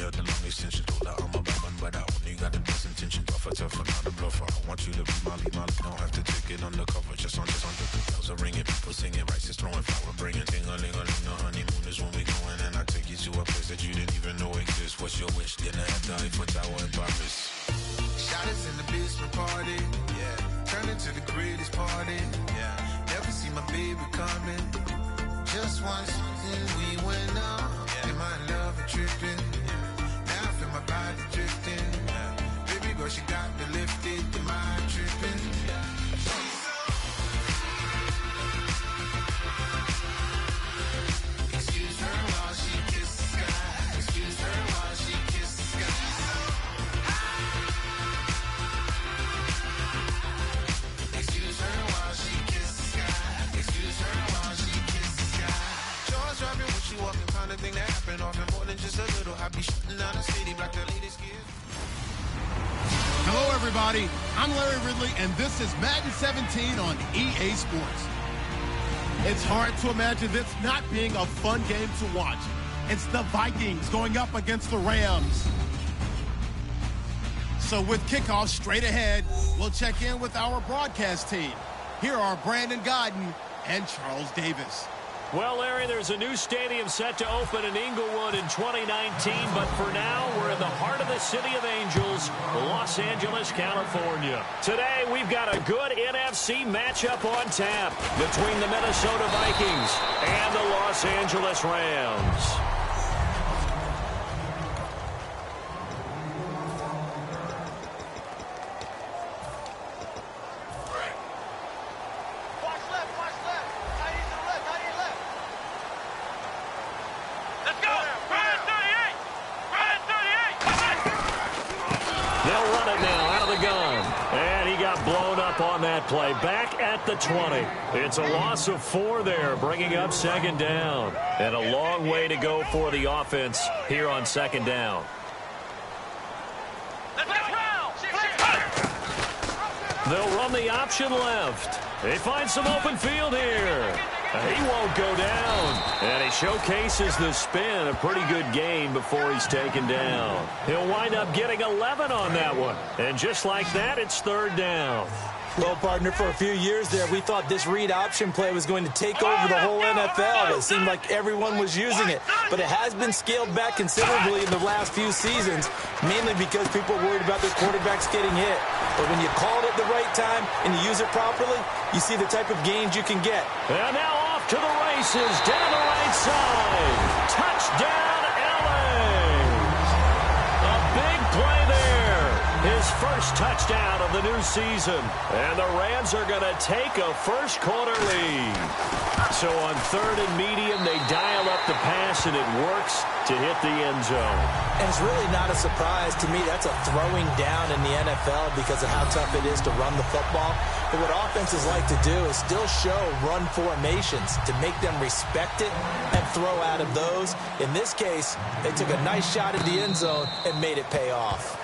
got the long extension. Told her I'm a bad one, but I only got the best intention. Tougher, not a bluffer. I want you to be Molly. Don't have to take it undercover. Just on the bells are ringing. People singing, rice is throwing, flower bringing. Ding-a-ling-a-ling, the honeymoon is when we going. And I take you to a place that you didn't even know exists. What's your wish? Dinner at the Eiffel Tower in Paris. Shot us in the basement party. Yeah. Turn into the greatest party. Yeah. Never see my baby coming. Just once, then we went up. Yeah. Am I in love or tripping? Yeah. Now I feel my body drifting. Yeah. Baby girl, she got me lifted. Am I tripping? Yeah. Excuse her while she kisses the sky. Excuse her while she kisses the sky. Excuse her while she kisses the sky. Excuse her while she kisses the sky. Jaws dropping when she walking, kind of thing that happen often. More than just a little. I be shooting down the city, black the latest gear. Hello, everybody. I'm Larry Ridley, and this is Madden 17 on EA Sports. It's hard to imagine this not being a fun game to watch. It's the Vikings going up against the Rams. So with kickoff straight ahead, we'll check in with our broadcast team. Here are Brandon Godden and Charles Davis. Well, Larry, there's a new stadium set to open in Inglewood in 2019, but for now, we're in the heart of the City of Angels, Los Angeles, California. Today, we've got a good NFC matchup on tap between the Minnesota Vikings and the Los Angeles Rams. On that play, back at the 20. It's a loss of 4 there, bringing up second down. And a long way to go for the offense here on second down. They'll run the option left. They find some open field here. He won't go down. And he showcases the spin. A pretty good game before he's taken down. He'll wind up getting 11 on that one. And just like that, it's third down. Well, partner, for a few years there, we thought this read option play was going to take over the whole NFL. It seemed like everyone was using it. But it has been scaled back considerably in the last few seasons, mainly because people are worried about their quarterbacks getting hit. But when you call it at the right time and you use it properly, you see the type of gains you can get. And now off to the races, down the right side. Touchdown, LA! A big play there. His first touchdown of the new season. And the Rams are going to take a first quarter lead. So on third and medium, they dial up the pass, and it works to hit the end zone. And it's really not a surprise to me. That's a throwing down in the NFL because of how tough it is to run the football. But what offenses like to do is still show run formations to make them respect it and throw out of those. In this case, they took a nice shot at the end zone and made it pay off.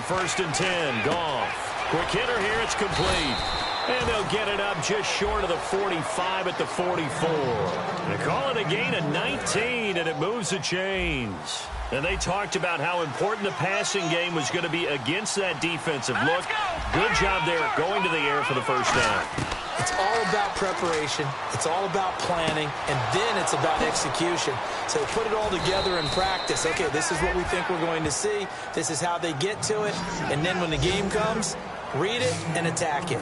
First and 10, Goff. Quick hitter here, it's complete. And they'll get it up just short of the 45 at the 44. They call it a gain of 19, and it moves the chains. And they talked about how important the passing game was going to be against that defensive look. Good job there going to the air for the first down. It's all about preparation. It's all about planning. And then it's about execution. So put it all together in practice. Okay, this is what we think we're going to see. This is how they get to it. And then when the game comes, read it and attack it.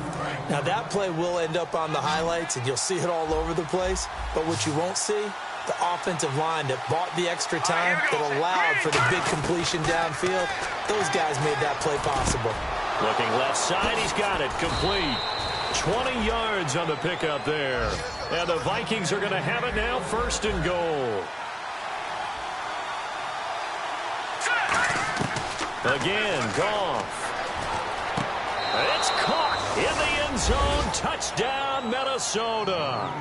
Now, that play will end up on the highlights, and you'll see it all over the place. But what you won't see, the offensive line that bought the extra time, that allowed for the big completion downfield, those guys made that play possible. Looking left side, he's got it, complete. 20 yards on the pickup there. And the Vikings are going to have it now, first and goal. Again, Goff. It's caught in the end zone. Touchdown, Minnesota.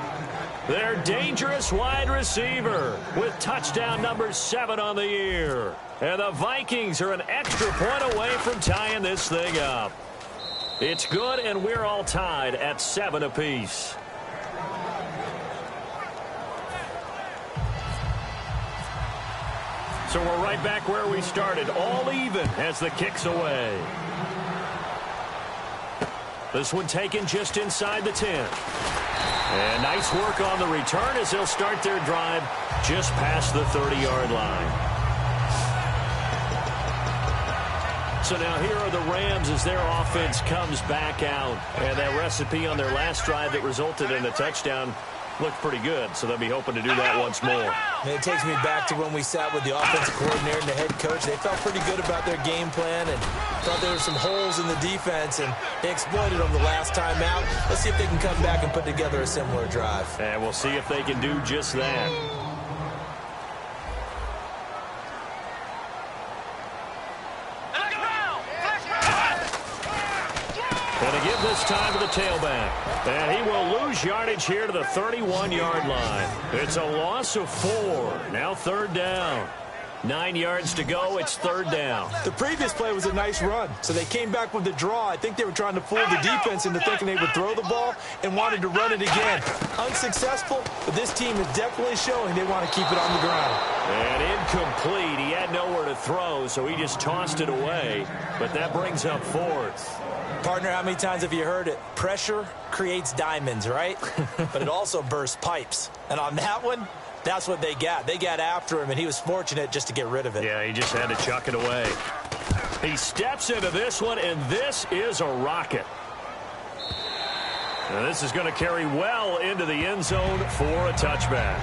Their dangerous wide receiver with touchdown number 7 on the year. And the Vikings are an extra point away from tying this thing up. It's good, and we're all tied at 7 apiece. So we're right back where we started, all even as the kick's away. This one taken just inside the 10. And nice work on the return as they'll start their drive just past the 30-yard line. So now here are the Rams as their offense comes back out. And that recipe on their last drive that resulted in a touchdown looked pretty good, so they'll be hoping to do that once more. And it takes me back to when we sat with the offensive coordinator and the head coach. They felt pretty good about their game plan and thought there were some holes in the defense, and they exploited them the last time out. Let's see if they can come back and put together a similar drive. And we'll see if they can do just that. And to give this time to the tailback. And he will lose yardage here to the 31-yard line. It's a loss of 4. Now 3rd down. 9 yards to go. It's 3rd down. The previous play was a nice run, so they came back with the draw. I think they were trying to fool the defense into thinking they would throw the ball and wanted to run it again. Unsuccessful, but this team is definitely showing they want to keep it on the ground. And incomplete. He had nowhere to throw, so he just tossed it away. But that brings up 4th. Partner, how many times have you heard it? Pressure creates diamonds, right? But it also bursts pipes. And on that one, that's what they got. They got after him, and he was fortunate just to get rid of it. Yeah, he just had to chuck it away. He steps into this one, and this is a rocket. Now this is going to carry well into the end zone for a touchback.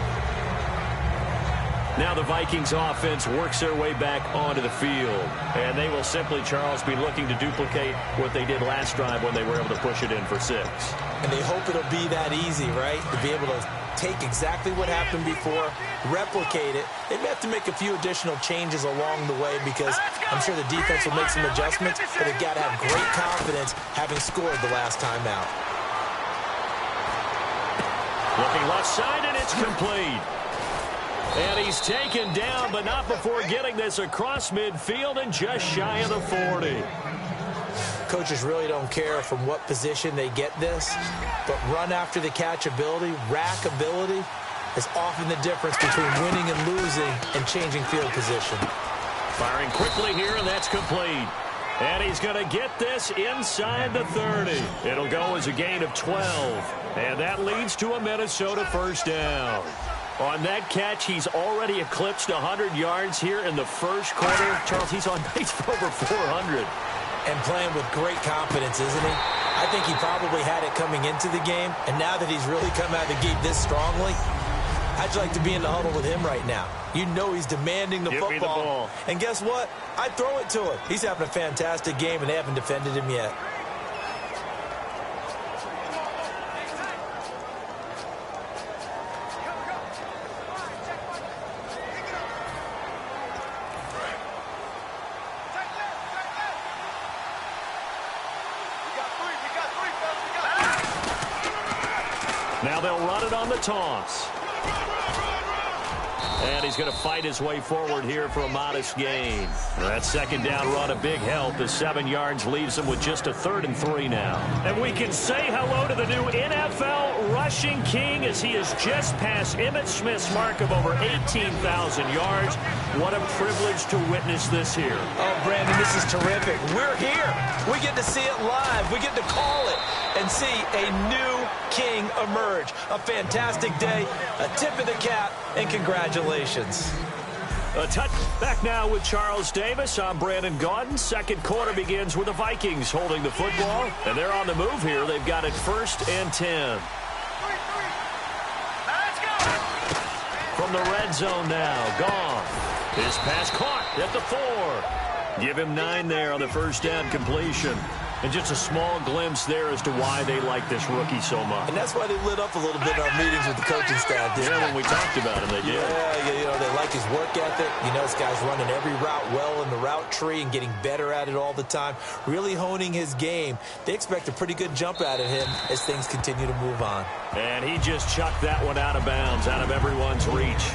Now the Vikings offense works their way back onto the field. And they will simply, Charles, be looking to duplicate what they did last drive when they were able to push it in for 6. And they hope it'll be that easy, right? To be able to take exactly what happened before, replicate it. They may have to make a few additional changes along the way because I'm sure the defense will make some adjustments, but they've got to have great confidence having scored the last time out. Looking left side, and it's complete. And he's taken down, but not before getting this across midfield and just shy of the 40. Coaches really don't care from what position they get this, but run after the catch ability, rack ability, is often the difference between winning and losing and changing field position. Firing quickly here, and that's complete. And he's going to get this inside the 30. It'll go as a gain of 12. And that leads to a Minnesota 1st down. On that catch, he's already eclipsed 100 yards here in the first quarter. Charles, he's on pace for over 400. And playing with great confidence, isn't he? I think he probably had it coming into the game, and now that he's really come out of the gate this strongly, I'd like to be in the huddle with him right now. You know he's demanding the football. Me the ball. And guess what? I'd throw it to him. He's having a fantastic game, and they haven't defended him yet. Now they'll run it on the toss. And he's going to fight his way forward here for a modest gain. That 2nd down run, a big help as 7 yards leaves him with just a 3rd and 3 now. And we can say hello to the new NFL rushing king as he has just passed Emmitt Smith's mark of over 18,000 yards. What a privilege to witness this here. Oh, Brandon, this is terrific. We're here. We get to see it live. We get to call it and see a new king emerge. A fantastic day, a tip of the cap, and congratulations. A touch back now with Charles Davis. I'm Brandon Gaudin. 2nd quarter begins with the Vikings holding the football, and they're on the move here. They've got it 1st and 10. From the red zone now, Goff. His pass caught at the 4. Give him 9 there on the 1st down completion. And just a small glimpse there as to why they like this rookie so much. And that's why they lit up a little bit in our meetings with the coaching staff. Yeah, when we talked about him, they did. Yeah, they like his work ethic. You know, this guy's running every route well in the route tree and getting better at it all the time, really honing his game. They expect a pretty good jump out of him as things continue to move on. And he just chucked that one out of bounds, out of everyone's reach.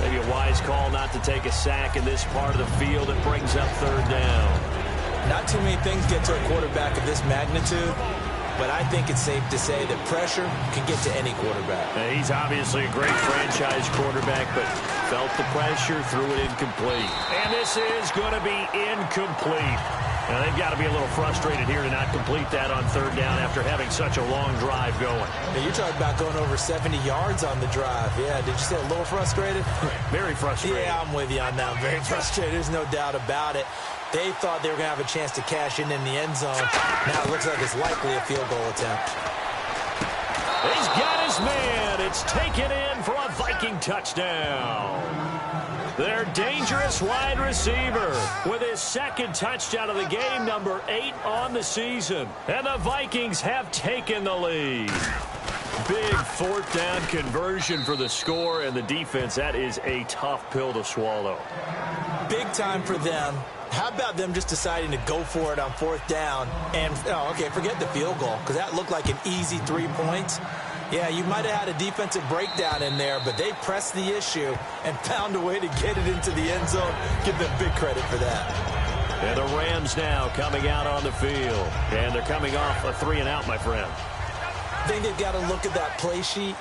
Maybe a wise call not to take a sack in this part of the field. It brings up third down. Not too many things get to a quarterback of this magnitude, but I think it's safe to say that pressure can get to any quarterback. He's obviously a great franchise quarterback, but felt the pressure, threw it incomplete. And this is going to be incomplete. Now, they've got to be a little frustrated here to not complete that on third down after having such a long drive going. Now, you're talking about going over 70 yards on the drive. Yeah, did you say a little frustrated? Very frustrated. Yeah, I'm with you on that. Very frustrated. There's no doubt about it. They thought they were going to have a chance to cash in the end zone. Now it looks like it's likely a field goal attempt. He's got his man. It's taken in for a Viking touchdown. Their dangerous wide receiver with his second touchdown of the game, number 8 on the season. And the Vikings have taken the lead. Big fourth down conversion for the score, and the defense, that is a tough pill to swallow. Big time for them. How about them just deciding to go for it on fourth down? And, forget the field goal, because that looked like an easy 3 points. Yeah, you might have had a defensive breakdown in there, but they pressed the issue and found a way to get it into the end zone. Give them big credit for that. And the Rams now coming out on the field. And they're coming off a 3-and-out, my friend. I think they've got to look at that play sheet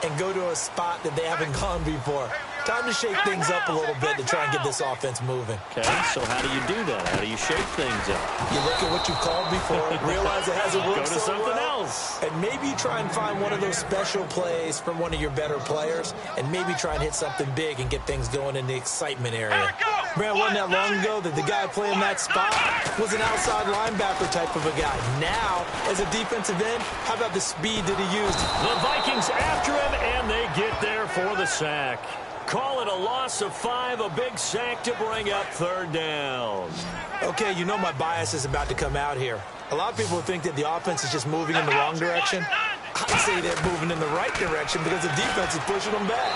and go to a spot that they haven't gone before. Time to shake things up a little bit to try and get this offense moving. Okay, so how do you do that? How do you shake things up? You look at what you've called before, realize it hasn't worked so well. Go to something else. And maybe try and find one of those special plays from one of your better players, and maybe try and hit something big and get things going in the excitement area. Man, wasn't that long ago that the guy playing that spot was an outside linebacker type of a guy. Now, as a defensive end, how about the speed that he used? The Vikings after him, and they get there for the sack. Call it a loss of 5, a big sack to bring up third down. Okay, you know my bias is about to come out here. A lot of people think that the offense is just moving in the wrong direction. I'd say they're moving in the right direction because the defense is pushing them back.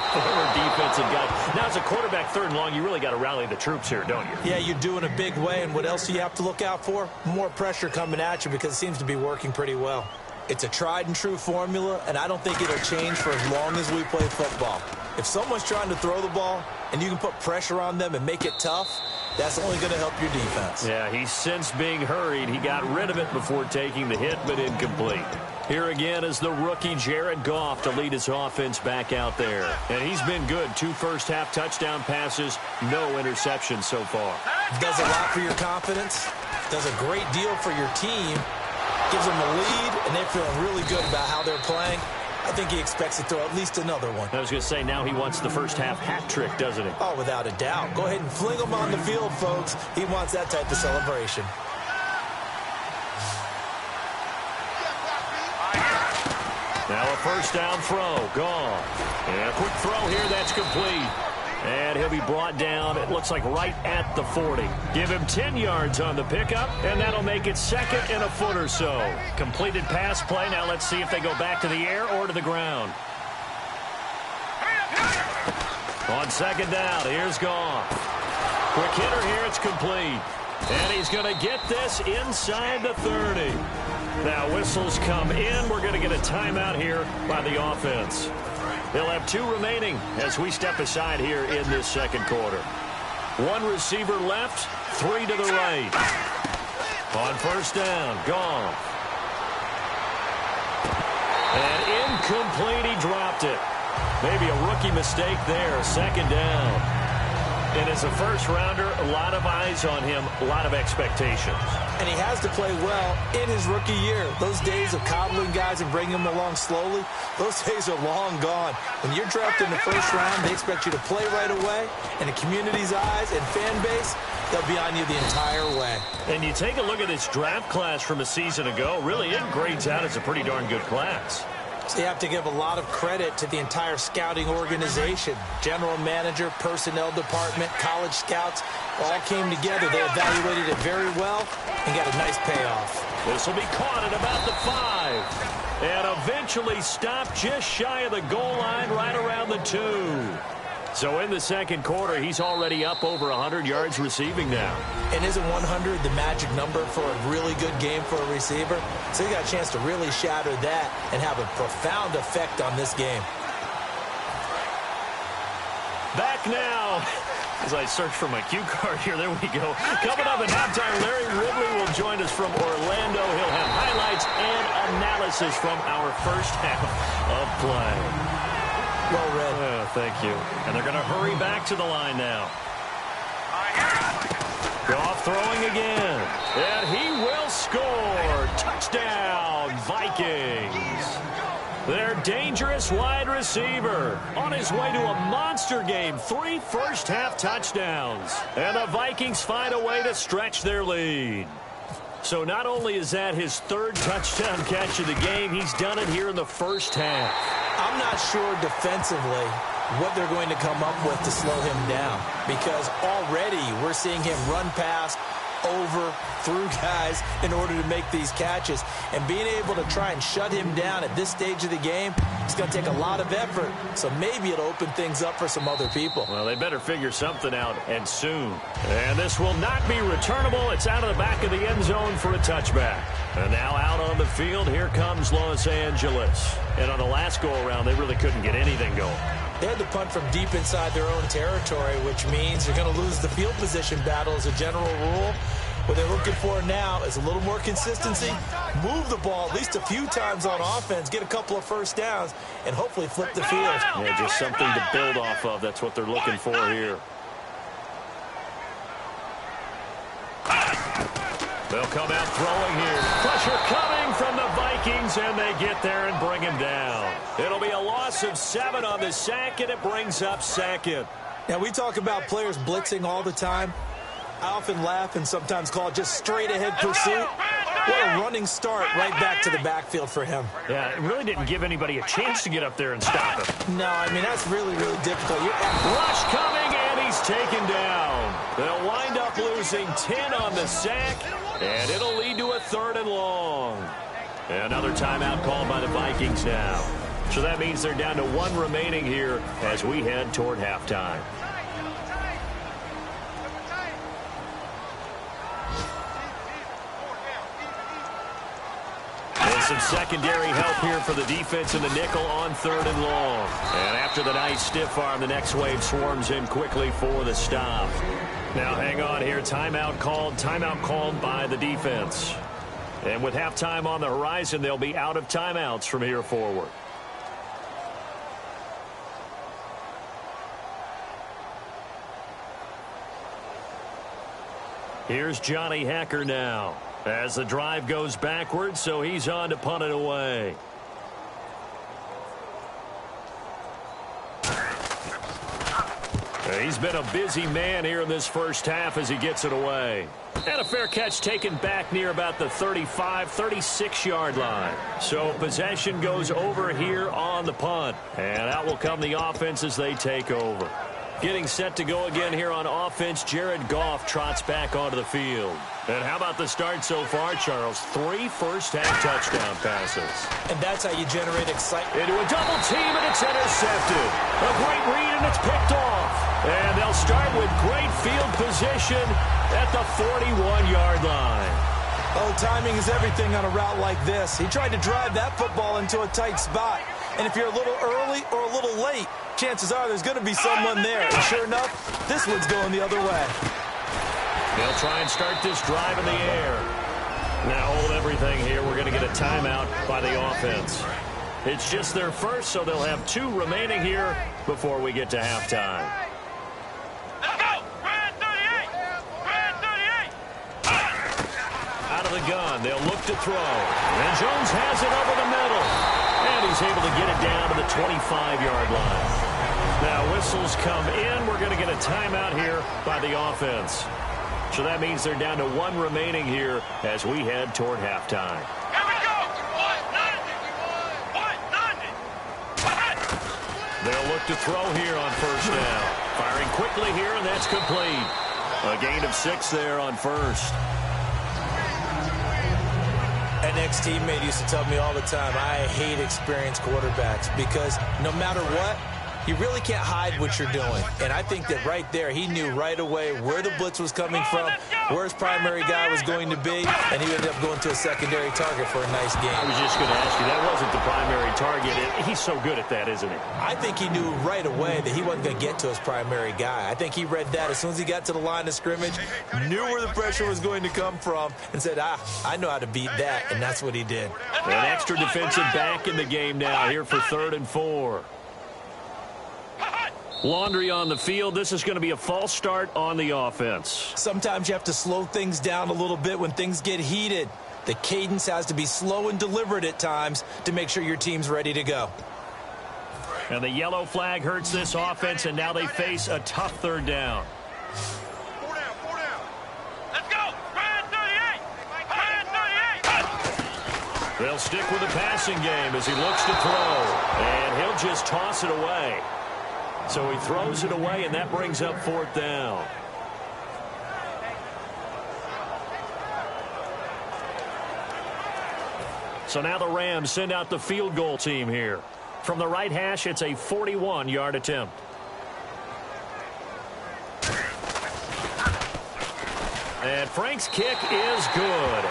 Defensive guy. Now, as a quarterback, third and long, you really got to rally the troops here, don't you? Yeah, you do in a big way. And what else do you have to look out for? More pressure coming at you because it seems to be working pretty well. It's a tried-and-true formula, and I don't think it'll change for as long as we play football. If someone's trying to throw the ball and you can put pressure on them and make it tough, that's only going to help your defense. Yeah, he's since being hurried. He got rid of it before taking the hit, but incomplete. Here again is the rookie Jared Goff to lead his offense back out there. And he's been good. 2 first-half touchdown passes, no interceptions so far. Does a lot for your confidence. Does a great deal for your team. Gives them a lead, and they're feeling really good about how they're playing. I think he expects to throw at least another one. I was going to say, now he wants the first-half hat trick, doesn't he? Oh, without a doubt. Go ahead and fling him on the field, folks. He wants that type of celebration. Now a first down throw, gone. And a quick throw here, that's complete. And he'll be brought down, it looks like right at the 40. Give him 10 yards on the pickup, and that'll make it 2nd and a foot or so. Completed pass play. Now let's see if they go back to the air or to the ground. On 2nd down, here's Goff. Quick hitter here, it's complete. And he's going to get this inside the 30. Now whistles come in. We're going to get a timeout here by the offense. They'll have 2 remaining as we step aside here in this second quarter. 1 receiver left, 3 to the right. On first down, Goff. And incomplete, he dropped it. Maybe a rookie mistake there, 2nd down. And as a first-rounder, a lot of eyes on him, a lot of expectations. And he has to play well in his rookie year. Those days of coddling guys and bringing them along slowly, those days are long gone. When you're drafted in the first round, they expect you to play right away. And the community's eyes and fan base, they'll be on you the entire way. And you take a look at this draft class from a season ago, really it grades out as a pretty darn good class. So you have to give a lot of credit to the entire scouting organization. General manager, personnel department, college scouts all came together. They evaluated it very well and got a nice payoff. This will be caught at about the 5. And eventually stopped just shy of the goal line right around the 2. So in the second quarter, he's already up over 100 yards receiving now. And isn't 100 the magic number for a really good game for a receiver? So he got a chance to really shatter that and have a profound effect on this game. Back now. As I search for my cue card here, there we go. Coming up at halftime, Larry Ridley will join us from Orlando. He'll have highlights and analysis from our first half of play. Well read. Oh, thank you. And they're going to hurry back to the line now. Goff throwing again. And he will score. Touchdown, Vikings. Their dangerous wide receiver on his way to a monster game. 3 first-half touchdowns. And the Vikings find a way to stretch their lead. So not only is that his 3rd touchdown catch of the game, he's done it here in the first half. I'm not sure defensively what they're going to come up with to slow him down, because already we're seeing him run past, over, through guys in order to make these catches. And being able to try and shut him down at this stage of the game, it's going to take a lot of effort. So maybe it'll open things up for some other people. Well, they better figure something out, and soon. And this will not be returnable. It's out of the back of the end zone for a touchback. And now out on the field, here comes Los Angeles. And on the last go-around, they really couldn't get anything going. They had to punt from deep inside their own territory, which means they're going to lose the field position battle as a general rule. What they're looking for now is a little more consistency, move the ball at least a few times on offense, get a couple of first downs, and hopefully flip the field. Yeah, just something to build off of. That's what they're looking for here. They'll come out throwing here. Pressure coming from the Vikings, and they get there and bring him down. It'll be a loss of 7 on the sack, and it brings up 2nd. Now, we talk about players blitzing all the time. I often laugh and sometimes call it just straight-ahead pursuit. What a running start right back to the backfield for him. Yeah, it really didn't give anybody a chance to get up there and stop him. No, I mean, that's really, really difficult. Rush coming, and he's taken down. They'll wind up losing 10 on the sack, and it'll lead to a 3rd and long. Another timeout called by the Vikings now. So that means they're down to 1 remaining here as we head toward halftime. Some secondary help here for the defense in the nickel on 3rd and long. And after the nice stiff arm, the next wave swarms in quickly for the stop. Now hang on here. Timeout called by the defense. And with halftime on the horizon, they'll be out of timeouts from here forward. Here's Johnny Hacker now. As the drive goes backwards, so he's on to punt it away. He's been a busy man here in this first half as he gets it away. And a fair catch taken back near about the 35, 36-yard line. So possession goes over here on the punt. And out will come the offense as they take over. Getting set to go again here on offense, Jared Goff trots back onto the field. And how about the start so far, Charles? 3 first-half touchdown passes. And that's how you generate excitement. Into a double team, and it's intercepted. A great read, and it's picked off. And they'll start with great field position at the 41-yard line. Oh, timing is everything on a route like this. He tried to drive that football into a tight spot. And if you're a little early or a little late, chances are there's going to be someone there. And sure enough, this one's going the other way. They'll try and start this drive in the air. Now hold everything here. We're going to get a timeout by the offense. It's just their first, so they'll have 2 remaining here before we get to halftime. Let's go! Red 38! Red 38! Out of the gun, they'll look to throw. And Jones has it over the middle. And he's able to get it down to the 25-yard line. Now whistles come in. We're going to get a timeout here by the offense. So that means they're down to 1 remaining here as we head toward halftime. Here we go! 190! 190! They'll look to throw here on first down. Firing quickly here, and that's complete. A gain of 6 there on first. An ex-teammate used to tell me all the time, I hate experienced quarterbacks because no matter what, you really can't hide what you're doing. And I think that right there, he knew right away where the blitz was coming from, where his primary guy was going to be, and he ended up going to a secondary target for a nice game. I was just going to ask you, that wasn't the primary target. He's so good at that, isn't he? I think he knew right away that he wasn't going to get to his primary guy. I think he read that as soon as he got to the line of scrimmage, knew where the pressure was going to come from, and said, I know how to beat that, and that's what he did. An extra defensive back in the game now here for 3rd and 4. Laundry on the field. This is going to be a false start on the offense. Sometimes you have to slow things down a little bit when things get heated. The cadence has to be slow and deliberate at times to make sure your team's ready to go. And the yellow flag hurts this offense, and now they face a tough 3rd down. 4 down, 4 down. Let's go. Brand 38. Brand 38. They'll stick with the passing game as he looks to throw. And he'll just toss it away. So he throws it away, and that brings up 4th down. So now the Rams send out the field goal team here. From the right hash, it's a 41-yard attempt. And Frank's kick is good.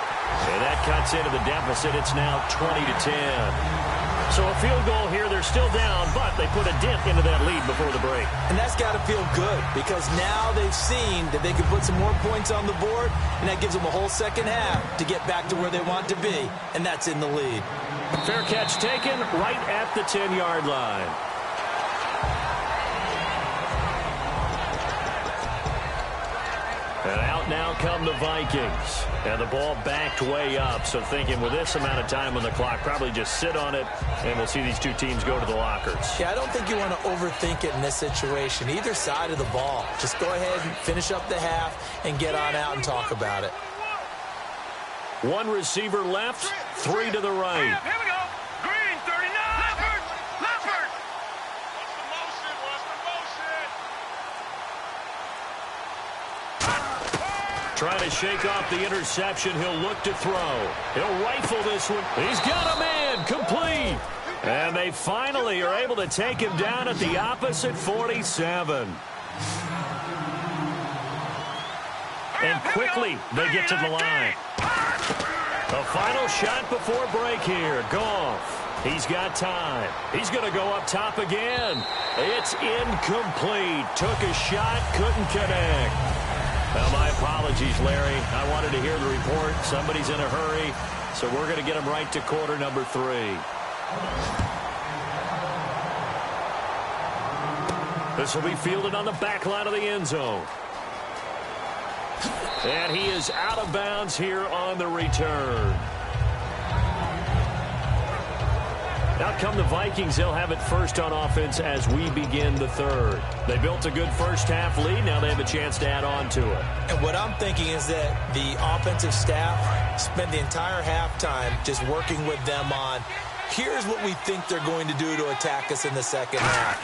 And that cuts into the deficit. It's now 20-10. So a field goal here. They're still down, but they put a dent into that lead before the break. And that's got to feel good because now they've seen that they can put some more points on the board, and that gives them a whole second half to get back to where they want to be, and that's in the lead. Fair catch taken right at the 10-yard line. And out now come the Vikings. And the ball backed way up. So thinking with this amount of time on the clock, probably just sit on it, and we'll see these two teams go to the lockers. Yeah, I don't think you want to overthink it in this situation. Either side of the ball. Just go ahead and finish up the half and get on out and talk about it. 1 receiver left, 3 to the right. Here we go. Green 39. Leffert. Leffert. What's the motion? What's the motion? Trying to shake off the interception. He'll look to throw. He'll rifle this one. He's got a man. Complete. And they finally are able to take him down at the opposite 47. And quickly they get to the line. The final shot before break here. Goff. He's got time. He's going to go up top again. It's incomplete. Took a shot, couldn't connect. Well, my apologies, Larry. I wanted to hear the report. Somebody's in a hurry, so we're going to get him right to quarter number 3. This will be fielded on the back line of the end zone. And he is out of bounds here on the return. Out come the Vikings. They'll have it first on offense as we begin the 3rd. They built a good first half lead. Now they have a chance to add on to it. And what I'm thinking is that the offensive staff spent the entire halftime just working with them on, here's what we think they're going to do to attack us in the second half.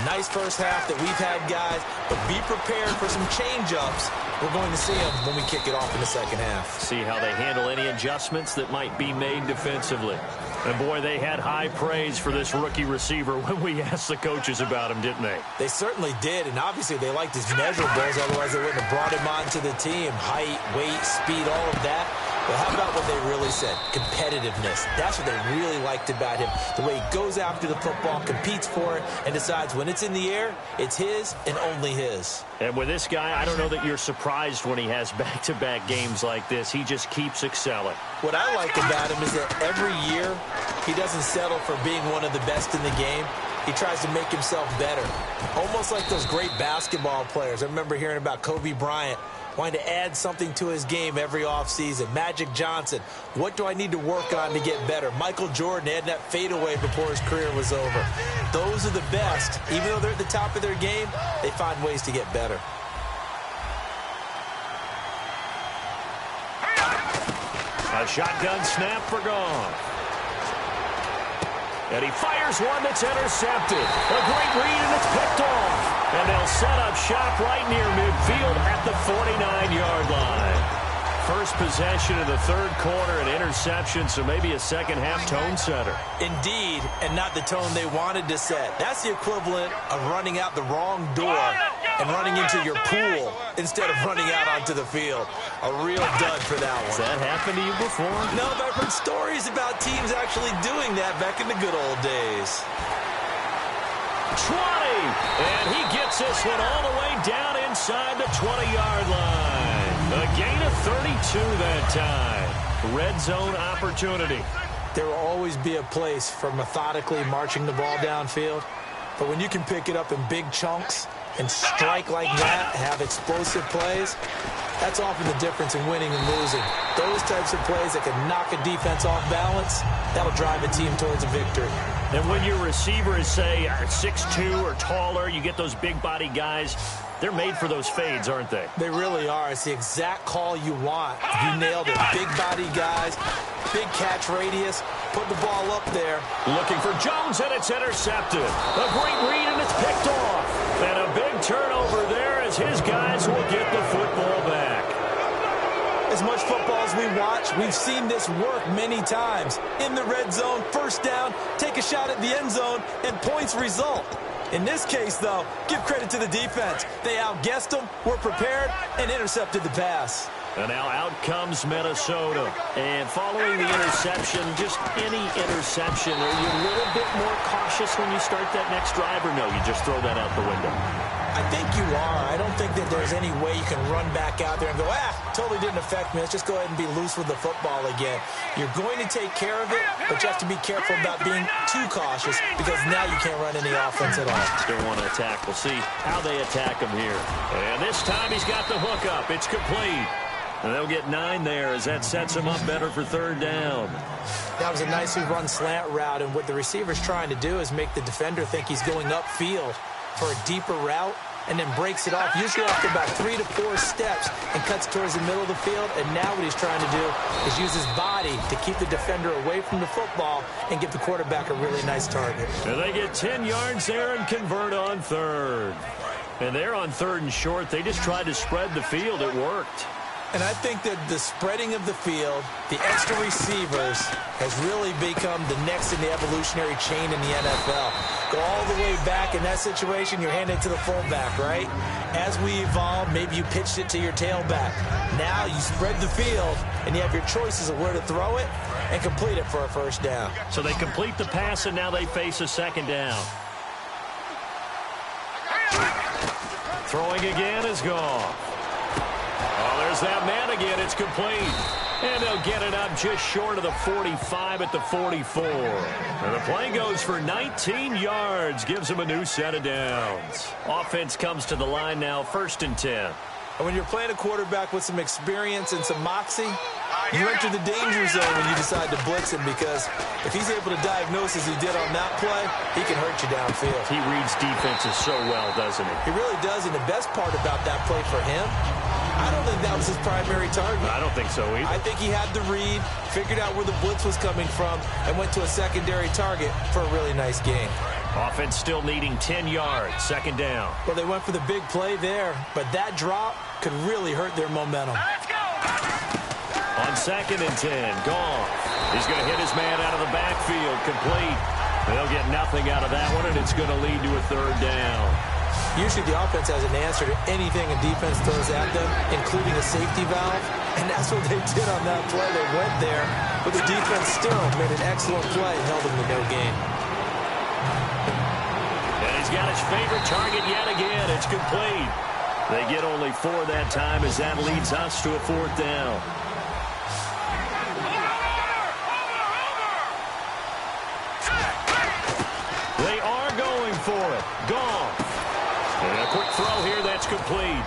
Nice first half that we've had, guys, but be prepared for some change-ups. We're going to see them when we kick it off in the second half. See how they handle any adjustments that might be made defensively. And, boy, they had high praise for this rookie receiver when we asked the coaches about him, didn't they? They certainly did, and obviously they liked his measurables, otherwise they wouldn't have brought him onto the team. Height, weight, speed, all of that. But how about what they really said? Competitiveness. That's what they really liked about him. The way he goes after the football, competes for it, and decides when it's in the air, it's his and only his. And with this guy, I don't know that you're surprised when he has back-to-back games like this. He just keeps excelling. What I like about him is that every year he doesn't settle for being one of the best in the game. He tries to make himself better. Almost like those great basketball players. I remember hearing about Kobe Bryant wanting to add something to his game every offseason. Magic Johnson, what do I need to work on to get better? Michael Jordan had that fadeaway before his career was over. Those are the best. Even though they're at the top of their game, they find ways to get better. A shotgun snap for Goff. And he fires one that's intercepted. A great read, and it's picked off. And they'll set up shop right near midfield at the 49-yard line. First possession of the third quarter, an interception, so maybe a second-half tone setter. Indeed, and not the tone they wanted to set. That's the equivalent of running out the wrong door and running into your pool instead of running out onto the field. A real dud for that one. Has that happened to you before? No, but I've heard stories about teams actually doing that back in the good old days. 20, and he gets this one all the way down inside the 20-yard line. A gain of 32 that time. Red zone opportunity. There will always be a place for methodically marching the ball downfield, but when you can pick it up in big chunks and strike like that, have explosive plays, that's often the difference in winning and losing. Those types of plays that can knock a defense off balance, that'll drive a team towards a victory. And when your receiver is, say, 6'2" or taller, you get those big-body guys, they're made for those fades, aren't they? They really are. It's the exact call you want. You nailed it. Big-body guys, big catch radius, put the ball up there. Looking for Jones, and it's intercepted. A great read, and it's picked off. And a big turnover there as his guys will get the football back. As much football as we watch, we've seen this work many times. In the red zone, first down, take a shot at the end zone, and points result. In this case, though, give credit to the defense. They outguessed them, were prepared, and intercepted the pass. And now out comes Minnesota. And following the interception, just any interception, are you a little bit more cautious when you start that next drive, or no, you just throw that out the window? I think you are. I don't think that there's any way you can run back out there and go, totally didn't affect me. Let's just go ahead and be loose with the football again. You're going to take care of it, but you have to be careful about being too cautious because now you can't run any offense at all. Still want to attack. We'll see how they attack him here. And this time he's got the hook up. It's complete. And they'll get 9 there as that sets him up better for third down. That was a nicely run slant route, and what the receiver's trying to do is make the defender think he's going upfield for a deeper route, and then breaks it off, usually after about 3 to 4 steps, and cuts towards the middle of the field. And now what he's trying to do is use his body to keep the defender away from the football and give the quarterback a really nice target. And they get 10 yards there and convert on third. And they're on third and short. They just tried to spread the field. It worked. And I think that the spreading of the field, the extra receivers, has really become the next in the evolutionary chain in the NFL. Go all the way back in that situation, you're handing it to the fullback, right? As we evolve, maybe you pitched it to your tailback. Now you spread the field, and you have your choices of where to throw it and complete it for a first down. So they complete the pass, and now they face a second down. Throwing again is gone. Oh, there's that man again. It's complete. And they'll get it up just short of the 45 at the 44. And the play goes for 19 yards. Gives them a new set of downs. Offense comes to the line now, 1st and 10. And when you're playing a quarterback with some experience and some moxie, you enter the danger zone when you decide to blitz him, because if he's able to diagnose as he did on that play, he can hurt you downfield. He reads defenses so well, doesn't he? He really does, and the best part about that play for him, I don't think that was his primary target. I don't think so either. I think he had the read, figured out where the blitz was coming from, and went to a secondary target for a really nice gain. Offense still needing 10 yards, 2nd down. Well, they went for the big play there, but that drop could really hurt their momentum. On 2nd and 10, Goff. He's going to hit his man out of the backfield, complete. They'll get nothing out of that one, and it's going to lead to a 3rd down. Usually the offense has an answer to anything a defense throws at them, including a safety valve, and that's what they did on that play. They went there, but the defense still made an excellent play and held them to no gain. And he's got his favorite target yet again. It's complete. They get only 4 that time as that leads us to a 4th down. They are going for it. Gone. And a quick throw here, that's complete.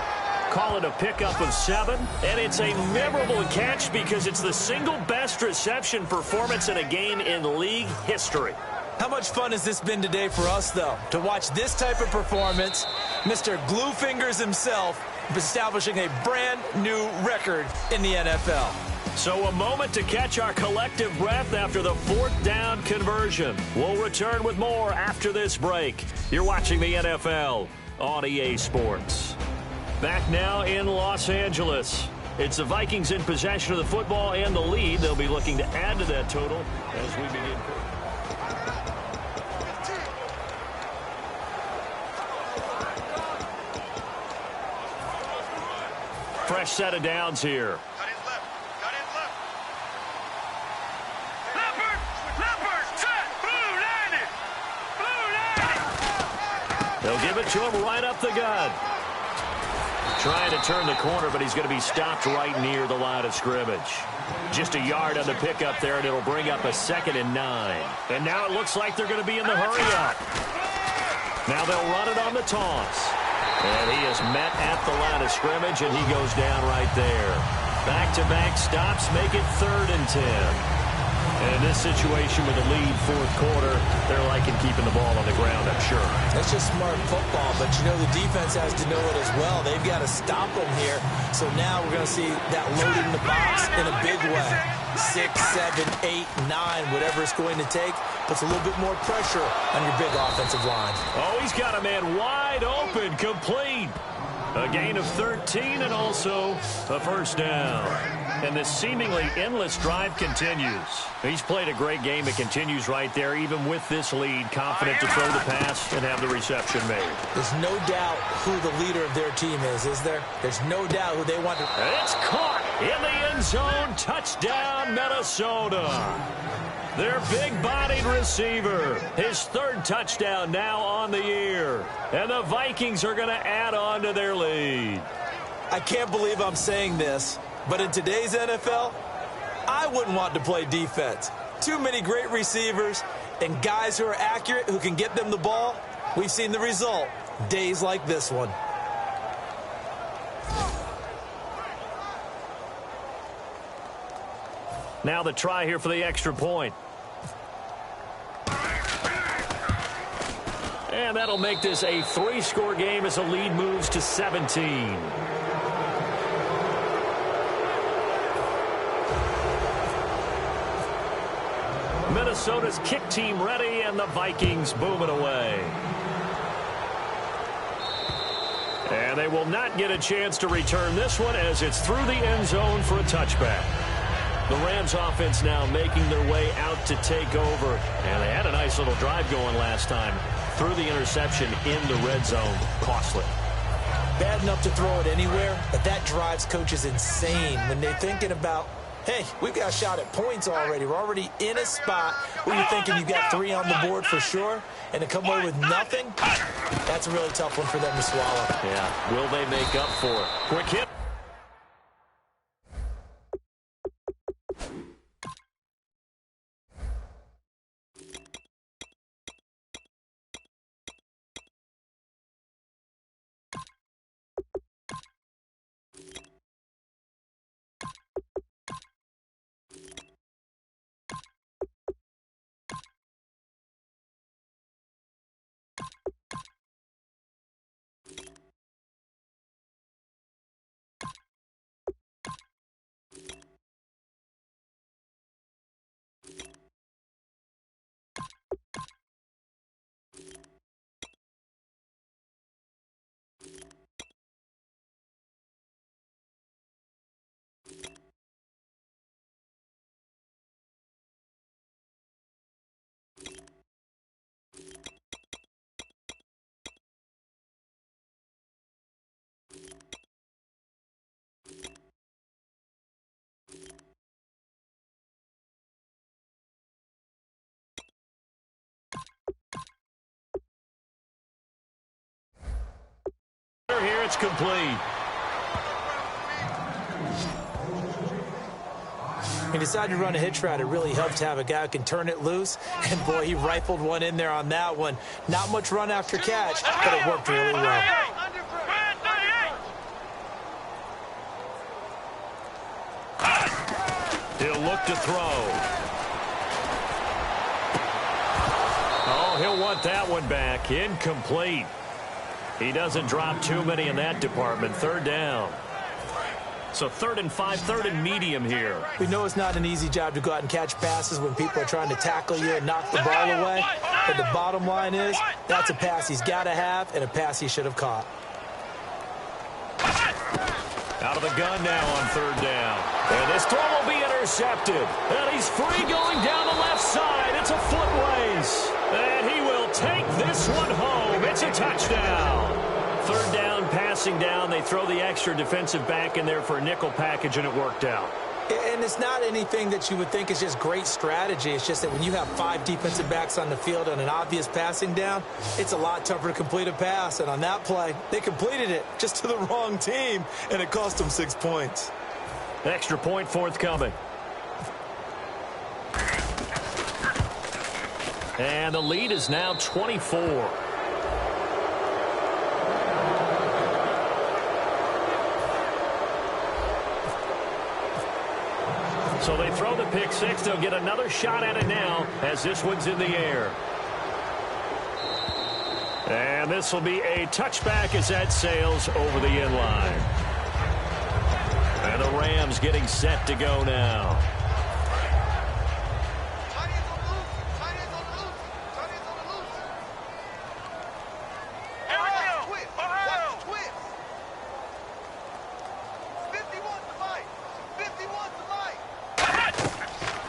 Call it a pickup of 7, and it's a memorable catch because it's the single best reception performance in a game in league history. How much fun has this been today for us, though, to watch this type of performance, Mr. Glue Fingers himself establishing a brand new record in the NFL. So a moment to catch our collective breath after the 4th down conversion. We'll return with more after this break. You're watching the NFL on EA Sports. Back now in Los Angeles. It's the Vikings in possession of the football and the lead. They'll be looking to add to that total as we begin. Fresh set of downs here. They'll give it to him right up the gut. Trying to turn the corner, but he's going to be stopped right near the line of scrimmage. Just a yard on the pickup there, and it'll bring up a 2nd and 9. And now it looks like they're going to be in the hurry-up. Now they'll run it on the toss. And he is met at the line of scrimmage, and he goes down right there. Back-to-back stops make it 3rd and 10. And in this situation with the lead 4th quarter, they're liking keeping the ball on the ground, I'm sure. That's just smart football, but you know the defense has to know it as well. They've got to stop them here. So now we're going to see that loaded in the box in a big way. 6, 7, 8, 9, whatever it's going to take, puts a little bit more pressure on your big offensive line. Oh, he's got a man wide open, complete. A gain of 13 and also a 1st down. And this seemingly endless drive continues. He's played a great game. It continues right there, even with this lead, confident to throw the pass and have the reception made. There's no doubt who the leader of their team is there? There's no doubt who they want to... It's caught in the end zone. Touchdown, Minnesota. Their big-bodied receiver, his 3rd touchdown now on the year. And the Vikings are going to add on to their lead. I can't believe I'm saying this, but in today's NFL, I wouldn't want to play defense. Too many great receivers and guys who are accurate, who can get them the ball. We've seen the result, days like this one. Now the try here for the extra point. And that'll make this a 3-score game as the lead moves to 17. Minnesota's kick team ready, and the Vikings booming away. And they will not get a chance to return this one as it's through the end zone for a touchback. The Rams offense now making their way out to take over. And they had a nice little drive going last time. Threw the interception in the red zone. Costly. Bad enough to throw it anywhere, but that drives coaches insane when they're thinking about, hey, we've got a shot at points already. We're already in a spot where you're thinking you've got 3 on the board for sure, and to come away with nothing, that's a really tough one for them to swallow. Yeah, will they make up for it? Quick hit. Here it's complete. He decided to run a hitch route. It really helped to have a guy who can turn it loose. And, boy, he rifled one in there on that one. Not much run after catch, but it worked really well. He'll look to throw. Oh, he'll want that one back. Incomplete. He doesn't drop too many in that department. 3rd down. So 3rd and 5, 3rd and medium here. We know it's not an easy job to go out and catch passes when people are trying to tackle you and knock the ball away. But the bottom line is, that's a pass he's got to have and a pass he should have caught. Out of the gun now on 3rd down. And this throw will be intercepted. And he's free going down the left side. It's a foot race. And he will take this one home. It's a touchdown. 3rd down, passing down. They throw the extra defensive back in there for a nickel package, and it worked out. And it's not anything that you would think is just great strategy. It's just that when you have 5 defensive backs on the field on an obvious passing down, it's a lot tougher to complete a pass. And on that play, they completed it just to the wrong team, and it cost them 6 points. Extra point forthcoming. And the lead is now 24. So they throw the pick six. They'll get another shot at it now as this one's in the air. And this will be a touchback as that sails over the end line. And the Rams getting set to go now.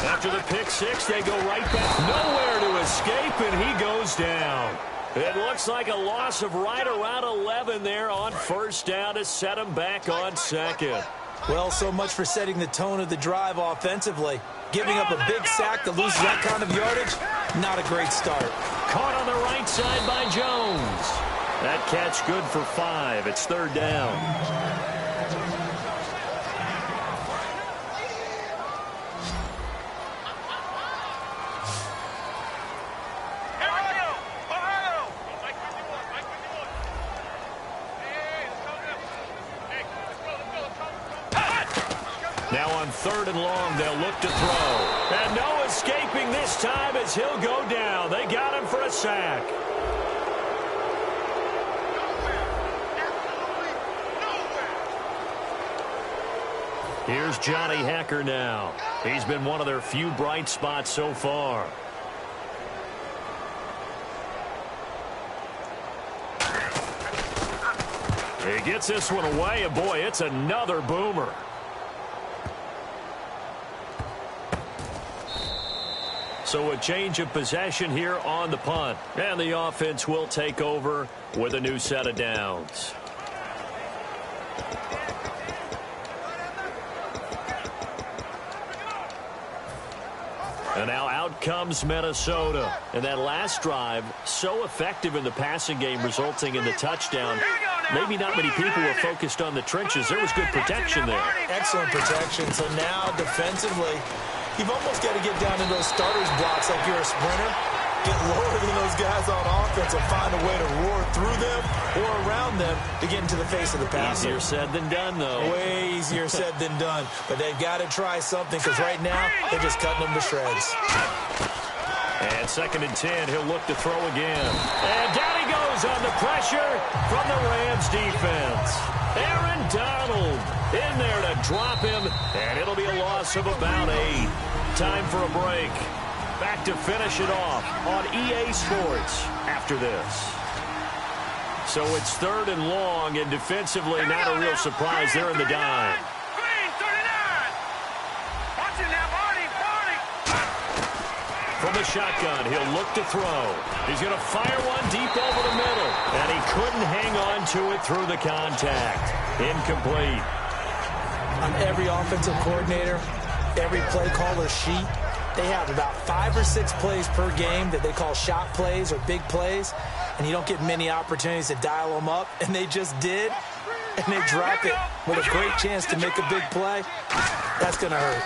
After the pick six, they go right back. Nowhere to escape, and he goes down. It looks like a loss of right around 11 there on 1st down to set him back on 2nd. Well, so much for setting the tone of the drive offensively. Giving up a big sack that loses that kind of yardage, not a great start. Caught on the right side by Jones. That catch good for 5. It's 3rd down. Now on 3rd and long, they'll look to throw. And no escaping this time as he'll go down. They got him for a sack. Here's Johnny Hekker now. He's been one of their few bright spots so far. He gets this one away, and boy, it's another boomer. So a change of possession here on the punt. And the offense will take over with a new set of downs. And now out comes Minnesota. And that last drive, so effective in the passing game, resulting in the touchdown. Maybe not many people were focused on the trenches. There was good protection there. Excellent protection. So now defensively, you've almost got to get down in those starters blocks like you're a sprinter. Get lower than those guys on offense and find a way to roar through them or around them to get into the face of the passer. Easier said than done, though. Way easier said than done. But they've got to try something because right now they're just cutting them to shreds. And 2nd and 10, he'll look to throw again. And down he goes on the pressure from the Rams defense. Aaron Donald in there to drop him, and it'll be a loss of about 8. Time for a break. Back to finish it off on EA Sports after this. So it's 3rd and long, and defensively not a real surprise. They're in the dime. From the shotgun, he'll look to throw. He's going to fire one deep over the middle, and he couldn't hang on to it through the contact. Incomplete. On every offensive coordinator, every play caller sheet, they have about 5 or 6 plays per game that they call shot plays or big plays, and you don't get many opportunities to dial them up, and they just did, and they drop it with a great chance to make a big play. That's going to hurt.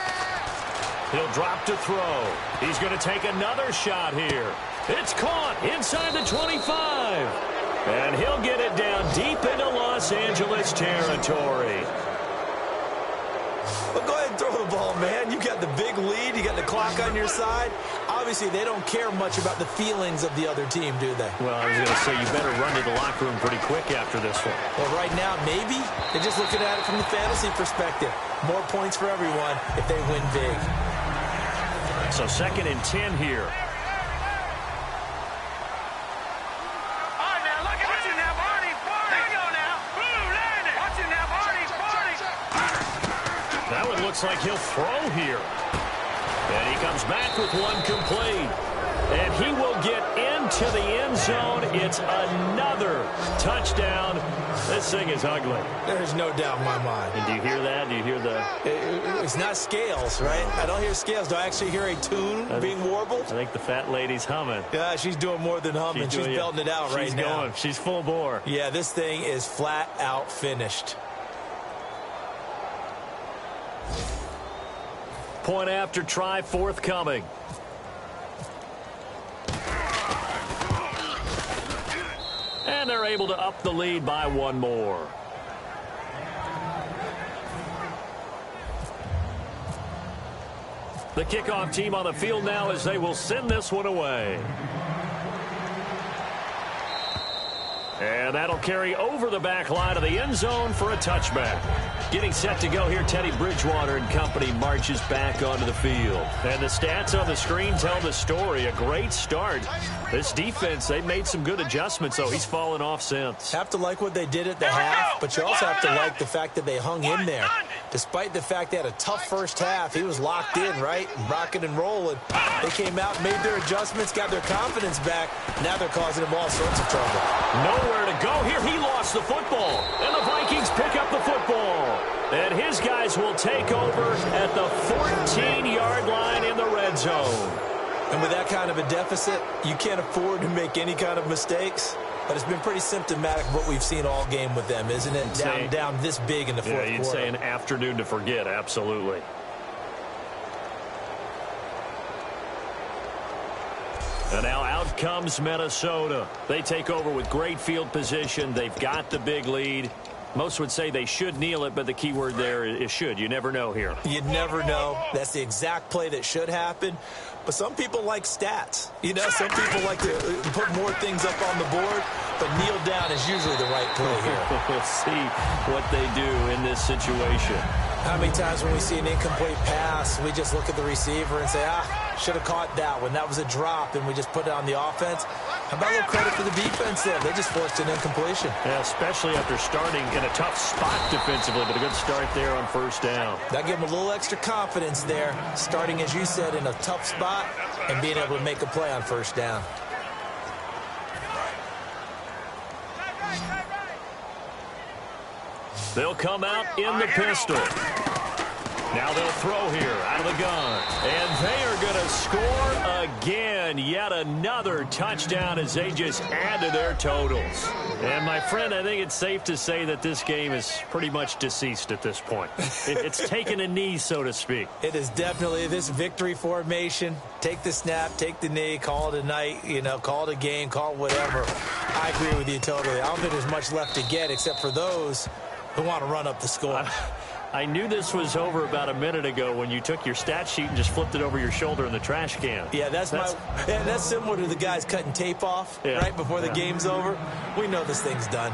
He'll drop to throw. He's going to take another shot here. It's caught inside the 25, and he'll get it down deep into Los Angeles territory. Well, go ahead and throw the ball, man. You got the big lead. You got the clock on your side. obviously they don't care much about the feelings of the other team, do they? Well, I was going to say you better run to the locker room pretty quick after this one. Well, right now, maybe. They're just looking at it from the fantasy perspective. More points for everyone if they win big. So 2nd and 10 here. That one looks like he'll throw here. And he comes back with one complete. And he will get into the end zone. It's another touchdown. This thing is ugly. There's no doubt in my mind. And do you hear that? Do you hear the... It's not scales, right? I don't hear scales. Do I actually hear a tune being warbled? I think the fat lady's humming. Yeah, she's doing more than humming. She's belting it out right now. She's full bore. Yeah, this thing is flat out finished. Point after try forthcoming. And they're able to up the lead by one more. The kickoff team on the field now as they will send this one away. And that'll carry over the back line of the end zone for a touchback. Getting set to go here, Teddy Bridgewater and company marches back onto the field. And the stats on the screen tell the story. A great start. This defense, they've made some good adjustments, though. He's fallen off since. Have to like what they did at the half, but you also have to like the fact that they hung in there. Despite the fact they had a tough first half, he was locked in, right? Rocking and rolling. They came out, made their adjustments, got their confidence back. Now they're causing him all sorts of trouble. Nowhere to go here. He lost the football. And the Vikings pick up the football. And his guys will take over at the 14-yard line in the red zone. And with that kind of a deficit, you can't afford to make any kind of mistakes. But it's been pretty symptomatic of what we've seen all game with them, isn't it? Down this big in the fourth quarter. Yeah, you'd say an afternoon to forget, absolutely. And now out comes Minnesota. They take over with great field position. They've got the big lead. Most would say they should kneel it, but the key word there is should. You never know here. You never know. That's the exact play that should happen. But some people like stats. You know, some people like to put more things up on the board, but kneel down is usually the right play here. We'll see what they do in this situation. How many times when we see an incomplete pass, we just look at the receiver and say, should have caught that one. That was a drop, and we just put it on the offense. How about a little credit for the defense there? They just forced an incompletion. Yeah, especially after starting in a tough spot defensively, but a good start there on first down. That gave them a little extra confidence there, starting, as you said, in a tough spot and being able to make a play on first down. They'll come out in the pistol. Now they'll throw here out of the gun. And they are going to score again. Yet another touchdown as they just add to their totals. And, my friend, I think it's safe to say that this game is pretty much deceased at this point. It's taken a knee, so to speak. It is definitely this victory formation. Take the snap, take the knee, call it a night, call it a game, call it whatever. I agree with you totally. I don't think there's much left to get except for those who want to run up the score. I knew this was over about a minute ago when you took your stat sheet and just flipped it over your shoulder in the trash can. Yeah, that's similar to the guys cutting tape off right before the game's over. We know this thing's done.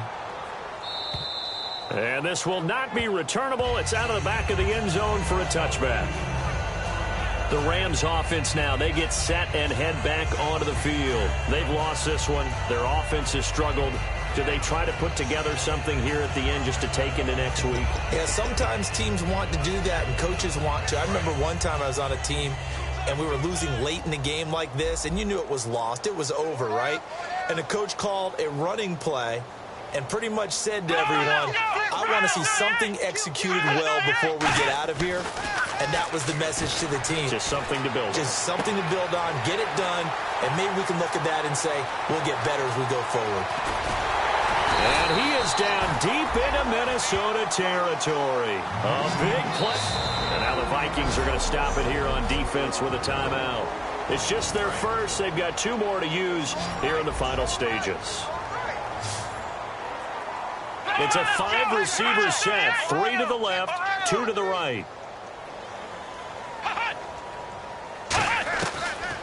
And this will not be returnable. It's out of the back of the end zone for a touchback. The Rams offense now, they get set and head back onto the field. They've lost this one. Their offense has struggled. Do they try to put together something here at the end just to take into next week? Yeah, sometimes teams want to do that and coaches want to. I remember one time I was on a team and we were losing late in the game like this, and you knew it was lost. It was over, right? And the coach called a running play and pretty much said to everyone, I want to see something executed well before we get out of here. And that was the message to the team. Just something to build on. Just something to build on, get it done, and maybe we can look at that and say, we'll get better as we go forward. And he is down deep into Minnesota territory. A big play. And now the Vikings are going to stop it here on defense with a timeout. It's just their first. They've got two more to use here in the final stages. It's a 5-receiver set. 3 to the left, 2 to the right.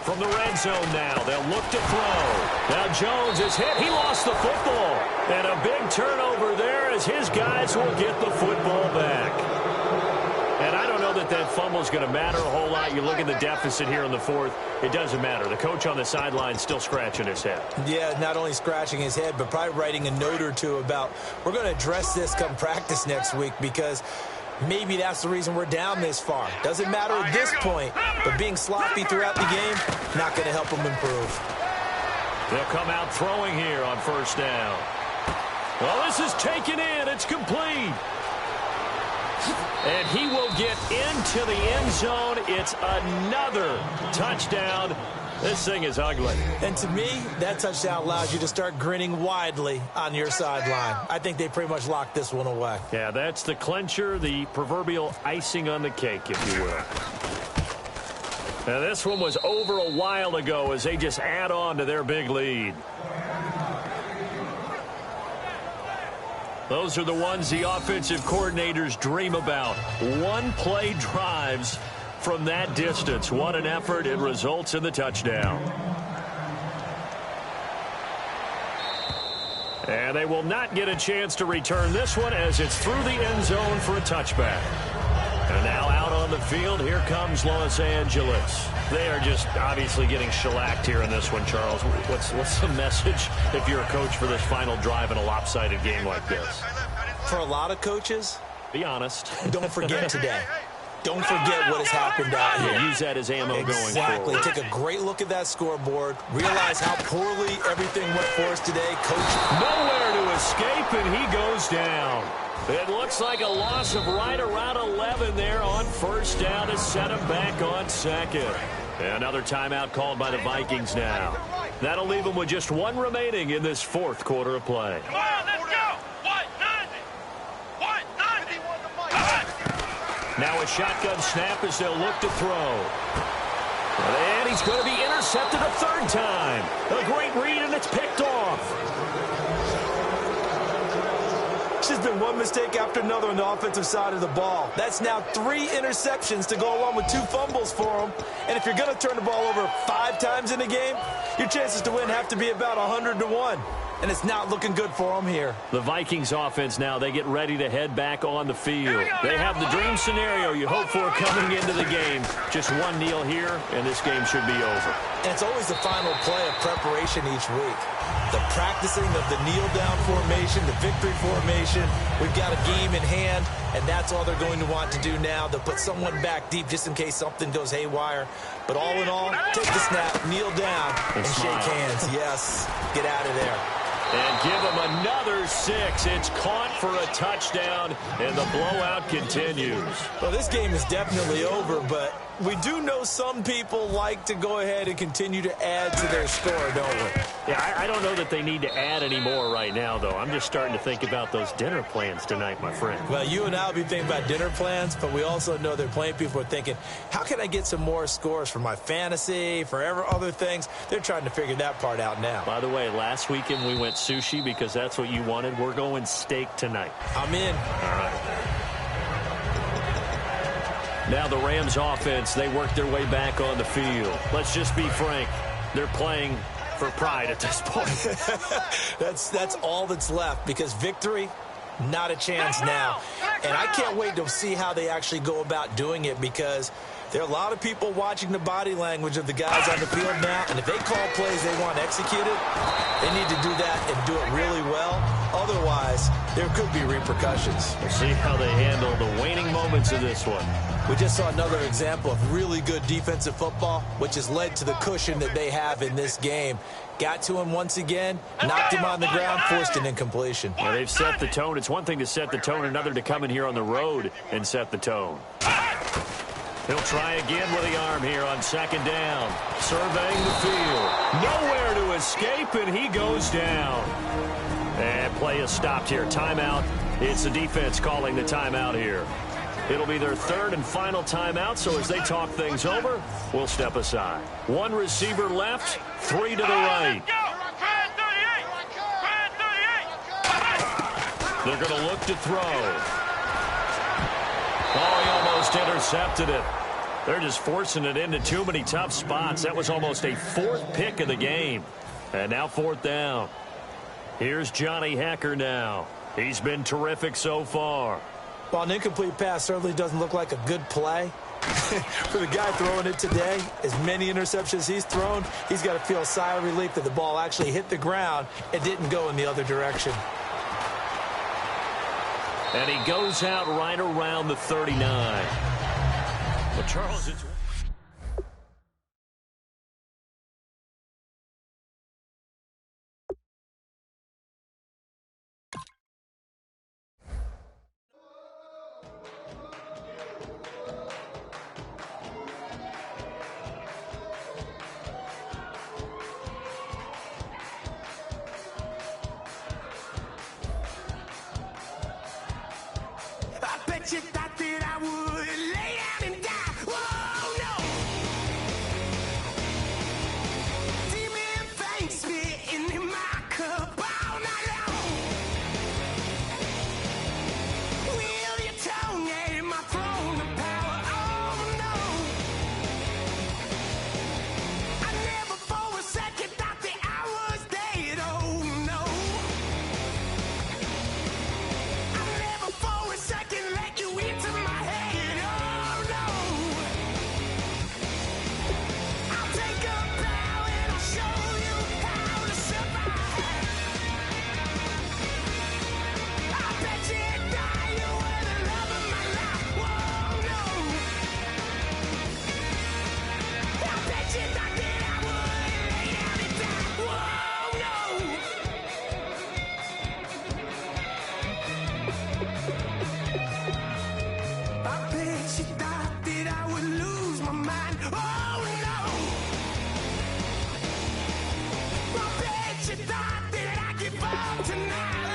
From from the red zone now. They'll look to throw. Now Jones is hit. He lost the football. And a big turnover there as his guys will get the football back. And I don't know that fumble is going to matter a whole lot. You look at the deficit here in the fourth. It doesn't matter. The coach on the sideline still scratching his head. Yeah, not only scratching his head, but probably writing a note or two about we're going to address this come practice next week because maybe that's the reason we're down this far. Doesn't matter at this point, but being sloppy throughout the game, not going to help them improve. They'll come out throwing here on first down. Well, this is taken in. It's complete. And he will get into the end zone. It's another touchdown. This thing is ugly. And to me, that touchdown allows you to start grinning widely on your sideline. I think they pretty much locked this one away. Yeah, that's the clincher, the proverbial icing on the cake, if you will. Now, this one was over a while ago as they just add on to their big lead. Those are the ones the offensive coordinators dream about. One-play drives from that distance. What an effort. It results in the touchdown. And they will not get a chance to return this one as it's through the end zone for a touchback. And now out on the field, here comes Los Angeles. They are just obviously getting shellacked here in this one, Charles. What's the message if you're a coach for this final drive in a lopsided game like this? For a lot of coaches, be honest. Don't forget today. Don't forget what has happened out here. Yeah, use that as ammo going forward. Exactly. Take a great look at that scoreboard. Realize how poorly everything went for us today. Coach, nowhere to escape, and he goes down. It looks like a loss of right around 11 there on first down to set him back on second. Another timeout called by the Vikings now. That'll leave them with just one remaining in this fourth quarter of play. Come on, let's go. What? Now a shotgun snap as they'll look to throw. And he's going to be intercepted a third time. A great read, and it's picked off. There's been one mistake after another on the offensive side of the ball. That's now 3 interceptions to go along with 2 fumbles for him. And if you're going to turn the ball over 5 times in a game, your chances to win have to be about 100-1. And it's not looking good for them here. The Vikings offense now, they get ready to head back on the field. They have the dream scenario you hope for coming into the game. Just one kneel here, and this game should be over. And it's always the final play of preparation each week. The practicing of the kneel-down formation, the victory formation. We've got a game in hand, and that's all they're going to want to do now. They'll put someone back deep just in case something goes haywire. But all in all, take the snap, kneel down, and shake hands. Yes, get out of there. And give him another 6. It's caught for a touchdown, and the blowout continues. Well, this game is definitely over, but we do know some people like to go ahead and continue to add to their score, don't we? Yeah, I don't know that they need to add any more right now, though. I'm just starting to think about those dinner plans tonight, my friend. Well, you and I will be thinking about dinner plans, but we also know that plenty of people are thinking, how can I get some more scores for my fantasy, for other things? They're trying to figure that part out now. By the way, last weekend we went sushi because that's what you wanted. We're going steak tonight. I'm in. All right. Now the Rams offense, they work their way back on the field. Let's just be frank. They're playing for pride at this point. That's all that's left because victory, not a chance now. And I can't wait to see how they actually go about doing it because there are a lot of people watching the body language of the guys on the field now. And if they call plays they want executed, they need to do that and do it really well. Otherwise, there could be repercussions. We'll see how they handle the waning moments of this one. We just saw another example of really good defensive football, which has led to the cushion that they have in this game. Got to him once again, knocked him on the ground, forced an incompletion. Yeah, they've set the tone. It's one thing to set the tone, another to come in here on the road and set the tone. He'll try again with the arm here on second down. Surveying the field. Nowhere to escape, and he goes down. And play is stopped here. Timeout. It's the defense calling the timeout here. It'll be their third and final timeout, so as they talk things over, we'll step aside. One receiver left, 3 to the right. They're going to look to throw. Oh, he almost intercepted it. They're just forcing it into too many tough spots. That was almost a fourth pick of the game. And now fourth down. Here's Johnny Hacker now. He's been terrific so far. While an incomplete pass certainly doesn't look like a good play, for the guy throwing it today, as many interceptions he's thrown, he's got to feel a sigh of relief that the ball actually hit the ground and didn't go in the other direction. And he goes out right around the 39. Well, Charles, it's... You thought that I would lay down and die. Whoa, no. Demon things spitting in my cup all night long. Wheel your tongue at my throne of power. Oh, no. I never for a second thought that I was dead. Oh, no. I never for a second let you into my head, oh no. I'll take a bow and I'll show you how to survive. I bet you die, you were the love of my life, whoa no. I bet you thought that I would lay down and die, whoa no. I bet you thought that I would lose my mind. Oh no! I bet you thought that I'd give up tonight.